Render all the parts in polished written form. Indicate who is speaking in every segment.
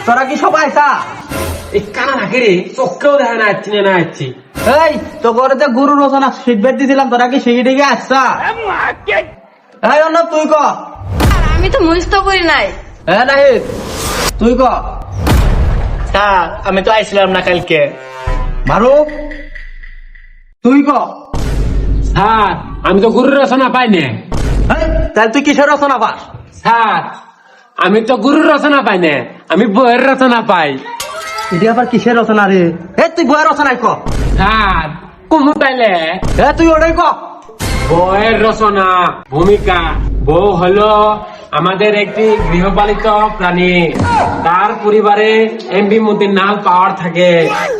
Speaker 1: তোরা কি সবাই চা
Speaker 2: এই কানা নাকি রে চোখকেও দেখা না যাচ্ছি না যাচ্ছি।
Speaker 1: এই তো করে যে গুরু রচনা ফিডব্যাক দিছিলাম তোরা কি সেই দিকে আসছা? এই অন্য তুই ক।
Speaker 3: আমি তো মুখস্থ করি নাই।
Speaker 1: হ্যাঁ নাহিদ তুই ক।
Speaker 4: স্যার আমি তো আইছিলাম না কালকে।
Speaker 1: মারুফ তুই ক।
Speaker 2: স্যার আমি তো গুরুর রচনা পাই না।
Speaker 1: তাহলে তুই কিসের রচনা পাস?
Speaker 2: স্যার আমি তো গুরুর রচনা পাই না, আমি বইয়ের রচনা পাই।
Speaker 1: এটা আবার কিসের রচনা রে? তুই বইয়ের রচনায় ক।
Speaker 2: স্যার কুমু তাইলে
Speaker 1: তুই ওটাই ক।
Speaker 2: বইয়ের রচনা ভূমিকা। বউ হলো আমাদের একটি গৃহপালিত প্রাণী, তার পরিবারে এমপি মন্ত্রীর নাল পাওয়ার থাকে,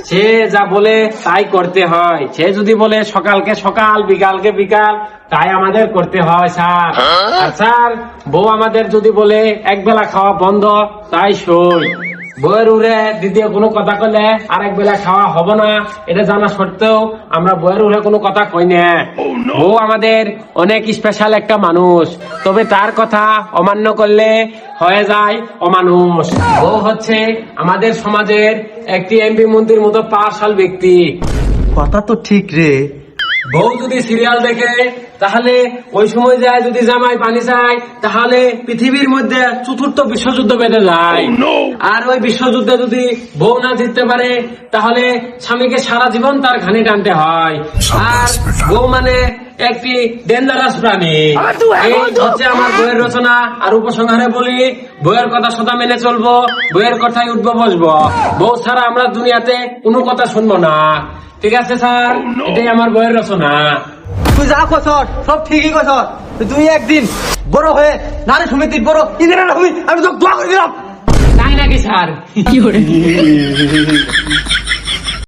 Speaker 2: সে যা বলে তাই করতে হয়। সে যদি বলে সকালকে সকাল বিকালকে বিকাল তাই আমাদের করতে হয় স্যার। আর স্যার বউ আমাদের যদি বলে এক বেলা খাওয়া বন্ধ তাই সই। বইয়ের উড়ে দ্বিতীয় কোনো কথা কইলে আরেক বেলা খাওয়া হবে না, এটা জানা সত্ত্বেও আমরা বইয়ের উড়ে কোনো কথা কই না। বউ আমাদের অনেক স্পেশাল একটা মানুষ, তবে তার কথা অমান্য করলে হয়ে যায় অমানুষ। বউ হচ্ছে আমাদের সমাজের একটি এমপি মন্ত্রীর মতো পাওয়ারশাল ব্যক্তি।
Speaker 1: কথা তো ঠিক রে।
Speaker 2: বউ যদি সিরিয়াল দেখে তাহলে ওই সময় যায়, যদি জামাই পানি চায় তাহলে পৃথিবীর মধ্যে চতুর্থ বিশ্বযুদ্ধ বেঁধে যায়। আর ওই বিশ্বযুদ্ধে যদি বউ না জিততে পারে তাহলে স্বামীকে সারা জীবন তার ঘানি টানতে হয়। আর বউ মানে একটি ডেঞ্জারাস প্রাণী। এই হচ্ছে আমার বইয়ের রচনা। আর উপসংহারে বলি, বইয়ের কথা সদা মেনে চলবো, বইয়ের কথাই উঠবো বসবো। বউ ছাড়া আমরা দুনিয়াতে কোনো কথা শুনবো না। ঠিক আছে স্যার, এটাই আমার বইয়ের রচনা।
Speaker 1: তুই যা কছ সব ঠিকই কছ। তুই একদিন বড় হয়ে নারী সমিতির বড় ইন্দিরা আমি তো দোয়া করে দিলাম।
Speaker 2: তাই নাকি স্যার?